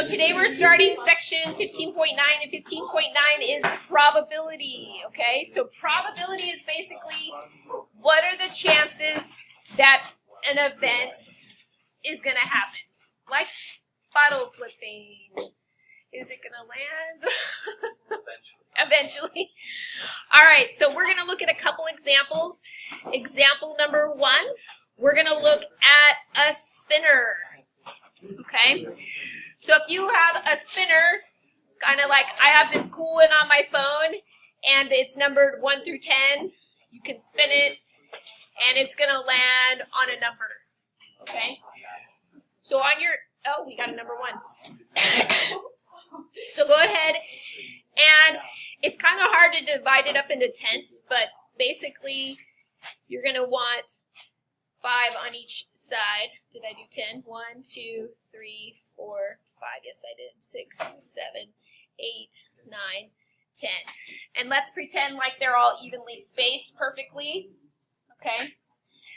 So today we're starting section 15.9, and 15.9 is probability, okay? So probability is basically what are the chances that an event is going to happen? Like bottle flipping. Is it going to land? Eventually. All right, so we're going to look at a couple examples. Example number 1, we're going to look at a spinner, okay? So if you have a spinner, kind of like I have this cool one on my phone, and it's numbered 1 through 10, you can spin it, and it's going to land on a number, okay? So on your, oh, we got a number 1. So go ahead, and it's kind of hard to divide it up into tenths, but basically you're going to want 5 on each side. Did I do 10? 1, 2, 3, 4, 5. Yes, I did. 6, 7, 8, 9, 10. And let's pretend like they're all evenly spaced perfectly. Okay?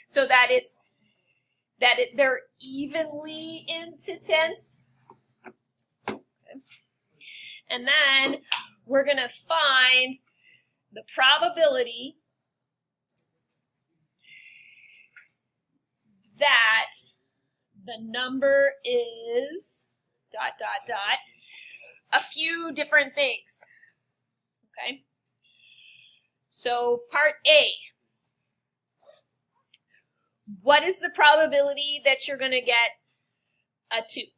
So that they're evenly into tenths. Okay. And then we're going to find the probability that the number is ... a few different things. Okay? So part A. What is the probability that you're going to get a 2?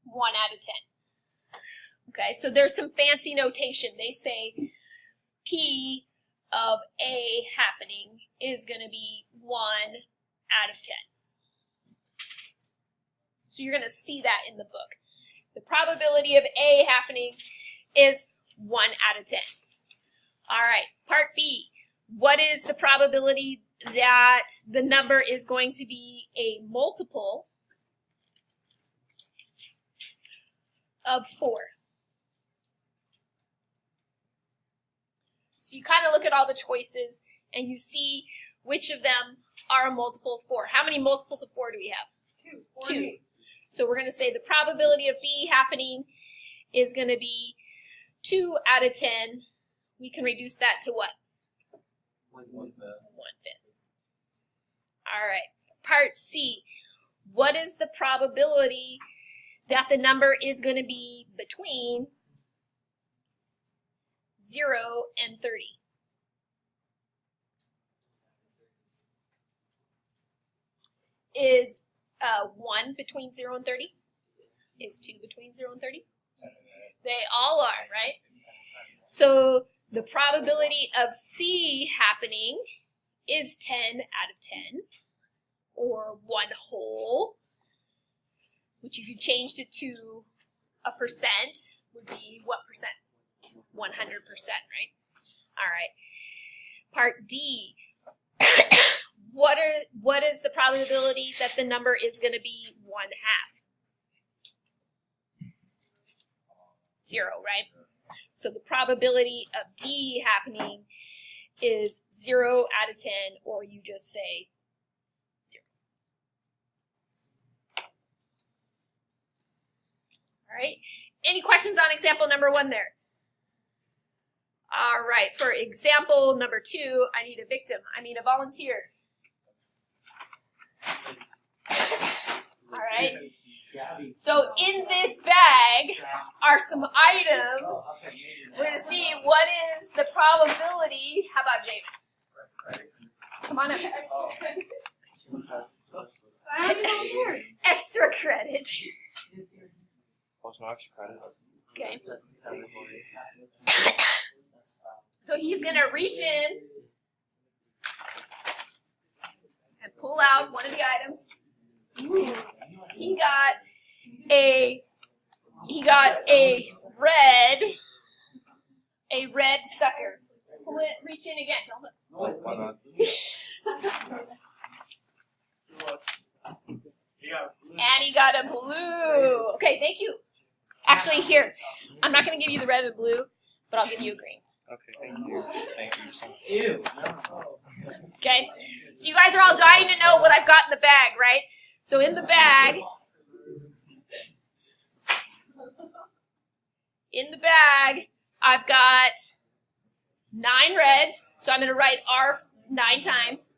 1 out of 10. Okay, so there's some fancy notation. They say P of A happening is going to be 1 out of 10. So you're going to see that in the book. The probability of A happening is 1 out of 10. All right, part B. What is the probability that the number is going to be a multiple of 4? So you kind of look at all the choices and you see which of them are a multiple of 4. How many multiples of 4 do we have? 2. So we're going to say the probability of B happening is going to be 2 out of 10. We can reduce that to what? 1/5. All right. Part C. What is the probability that the number is going to be between 0 and 30? Is 1 between 0 and 30? Is 2 between 0 and 30? They all are, right? So the probability of C happening is 10 out of 10, or 1 whole, which if you changed it to a percent would be what percent? 100%, right? All right. Part D. What is the probability that the number is going to be 1/2? 0, right? So the probability of D happening is 0 out of 10, or you just say 0. All right. Any questions on example number 1 there? All right. For example number 2, I need a victim. I mean a volunteer. All right. So in this bag are some items. We're going to see what is the probability. How about Jamin? Come on up. Extra credit. Also extra credit. Okay. So he's going to reach in and pull out one of the items. Ooh, he got a red sucker. Pull it, reach in again. Don't look. Why not? And he got a blue. Okay, thank you. Actually, here, I'm not going to give you the red and blue, but I'll give you a green. Okay, thank you. Thank you so much. Ew. Okay? So you guys are all dying to know what I've got in the bag, right? So in the bag, bag, I've got 9 reds, so I'm going to write R 9 times.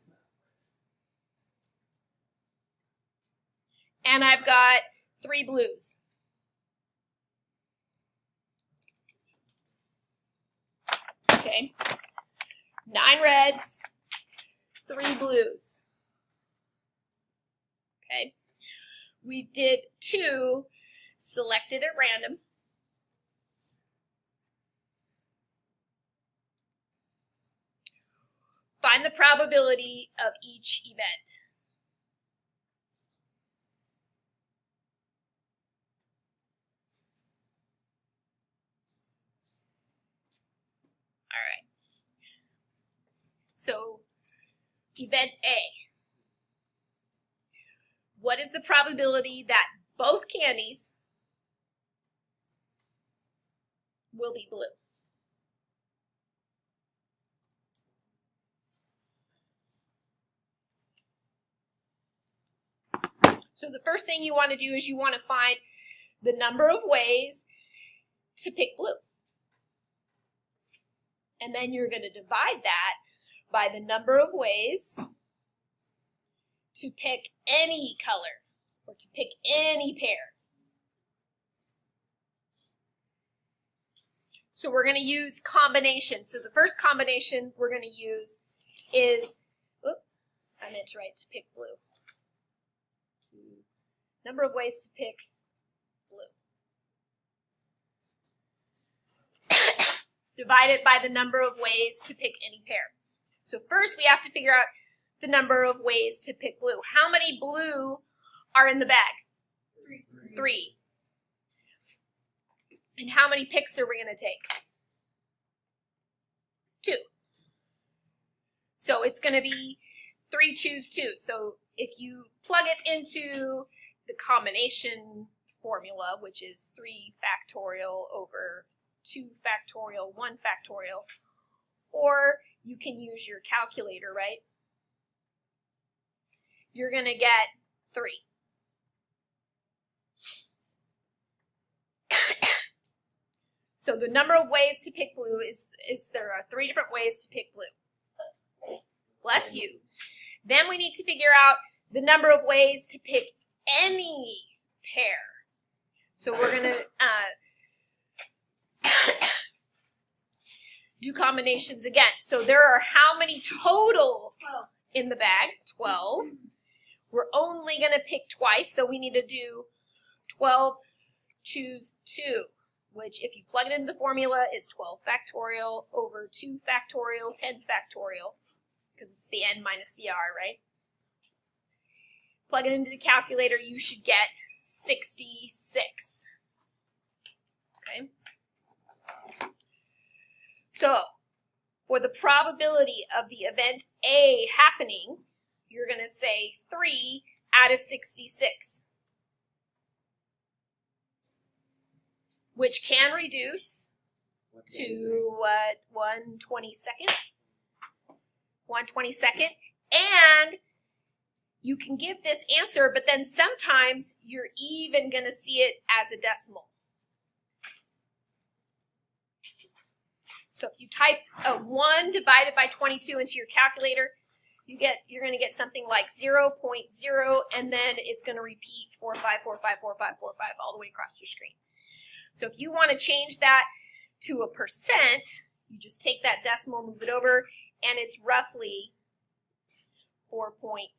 And I've got 3 blues. Okay. 9 reds, 3 blues. Okay. We did 2 selected at random. Find the probability of each event. All right. So, event A. What is the probability that both candies will be blue? So the first thing you want to do is you want to find the number of ways to pick blue. And then you're going to divide that by the number of ways to pick any color or to pick any pair. So we're going to use combinations. So the first combination we're going to use is, oops, I meant to write to pick blue. Number of ways to pick blue. Divide it by the number of ways to pick any pair. So first we have to figure out the number of ways to pick blue. How many blue are in the bag? 3. And how many picks are we going to take? 2. So it's going to be 3 choose 2. So if you plug it into the combination formula, which is 3 factorial over 2 factorial, 1 factorial, or you can use your calculator, right? You're going to get 3. So the number of ways to pick blue is there are 3 different ways to pick blue. Bless you. Then we need to figure out the number of ways to pick any pair. So we're going to do combinations again. So there are how many total in the bag? 12. We're only going to pick twice, so we need to do 12 choose 2, which if you plug it into the formula is 12 factorial over 2 factorial, 10 factorial, because it's the n minus the r, right? Plug it into the calculator, you should get 66. Okay? So, for the probability of the event A happening, you're going to say 3 out of 66, which can reduce to what, 1/22nd? 1/22nd. And you can give this answer, but then sometimes you're even going to see it as a decimal. So if you type a 1 divided by 22 into your calculator, you're going to get something like 0.0, and then it's going to repeat 45454545 all the way across your screen. So if you want to change that to a percent, you just take that decimal, move it over, and it's roughly 4.5%.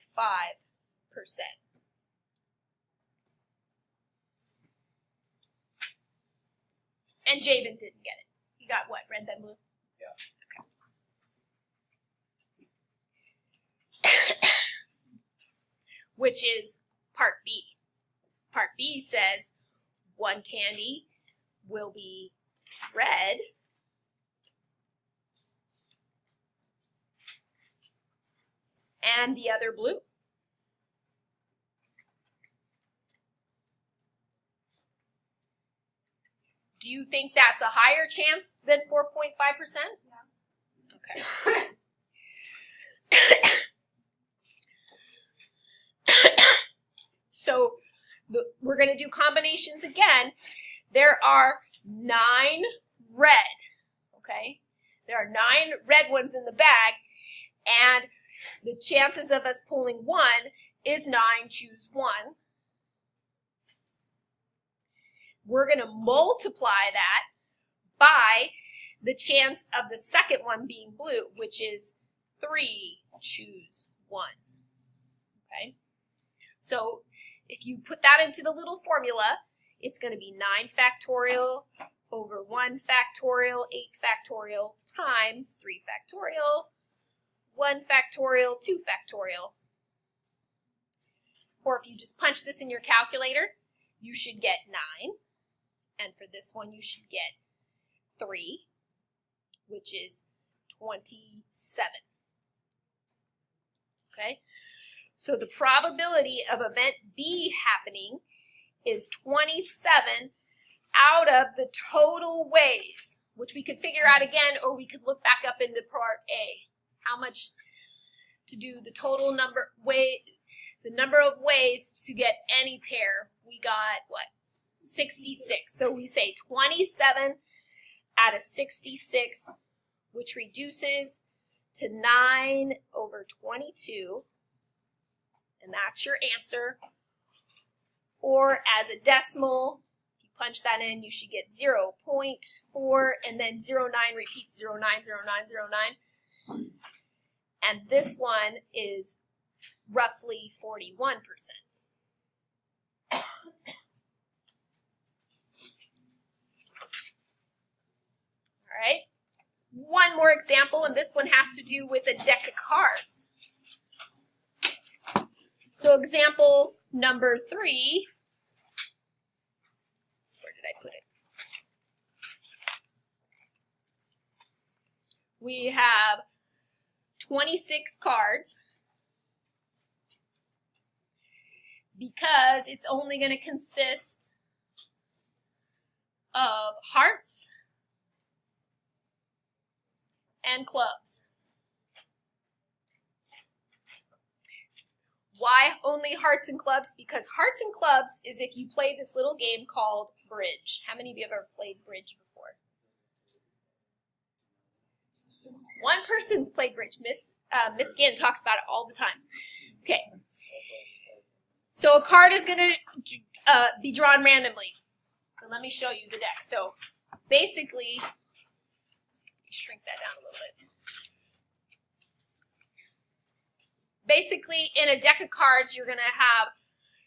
And Javen didn't get it. You got what, red then blue? Yeah. Okay. Which is part B. Part B says 1 candy will be red, and the other blue. Do you think that's a higher chance than 4.5%? Yeah. Okay. So we're going to do combinations again. There are 9 red, okay? There are 9 red ones in the bag, and the chances of us pulling 1 is 9, choose 1. We're going to multiply that by the chance of the second one being blue, which is 3, choose 1. Okay? So if you put that into the little formula, it's going to be 9 factorial over 1 factorial, 8 factorial times 3 factorial, 1 factorial, 2 factorial. Or if you just punch this in your calculator, you should get 9. And for this one, you should get 3, which is 27. Okay? So the probability of event B happening is 27 out of the total ways, which we could figure out again, or we could look back up into part A. How much to do the total number the number of ways to get any pair. We got what? 66. So we say 27 out of 66, which reduces to 9 over 22. And that's your answer. Or as a decimal, if you punch that in, you should get 0.4, and then 0.9 repeats 0.9, 0.9, 0.9. And this one is roughly 41%. All right. One more example, and this one has to do with a deck of cards. So example number 3, where did I put it? We have 26 cards because it's only going to consist of hearts and clubs. Why only hearts and clubs? Because hearts and clubs is if you play this little game called bridge. How many of you have ever played bridge before? One person's played bridge. Miss Ginn talks about it all the time. Okay. So a card is going to be drawn randomly. And let me show you the deck. So basically, shrink that down a little bit. Basically, in a deck of cards, you're going to have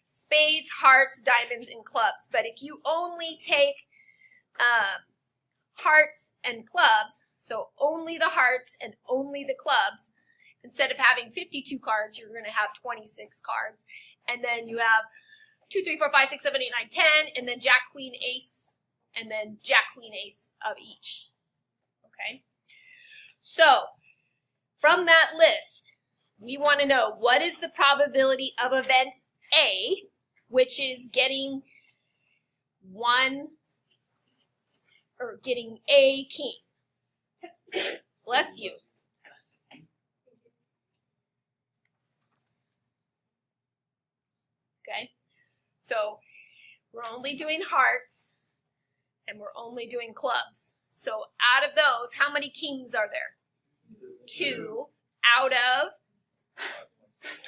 spades, hearts, diamonds, and clubs. But if you only take hearts and clubs, so only the hearts and only the clubs, instead of having 52 cards, you're going to have 26 cards. And then you have 2, 3, 4, 5, 6, 7, 8, 9, 10, and then Jack, Queen, Ace, and then Jack, Queen, Ace of each. Okay? So, from that list, we want to know what is the probability of event A, which is getting getting a king. Bless you. Okay, so we're only doing hearts and we're only doing clubs. So out of those, how many kings are there? 2 out of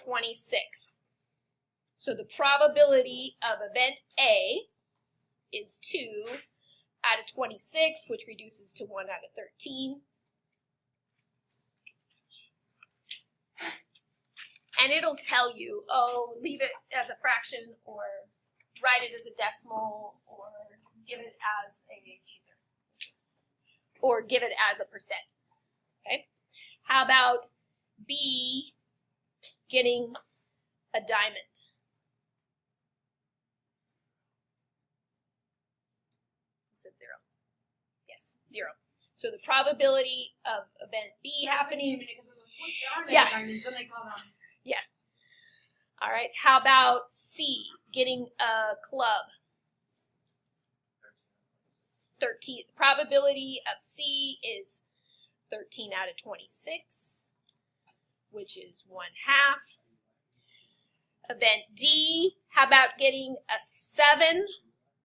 26. So the probability of event A is 2 out of 26, which reduces to 1 out of 13. And it'll tell you, oh, leave it as a fraction, or write it as a decimal, or give it as a cheeser, or give it as a percent. Okay? How about B getting a diamond? You said 0. Yes, 0. So the probability of event B happening. Yeah. Yeah. All right. How about C getting a club? 13. The probability of C is 13 out of 26, which is 1/2. Event D, how about getting a 7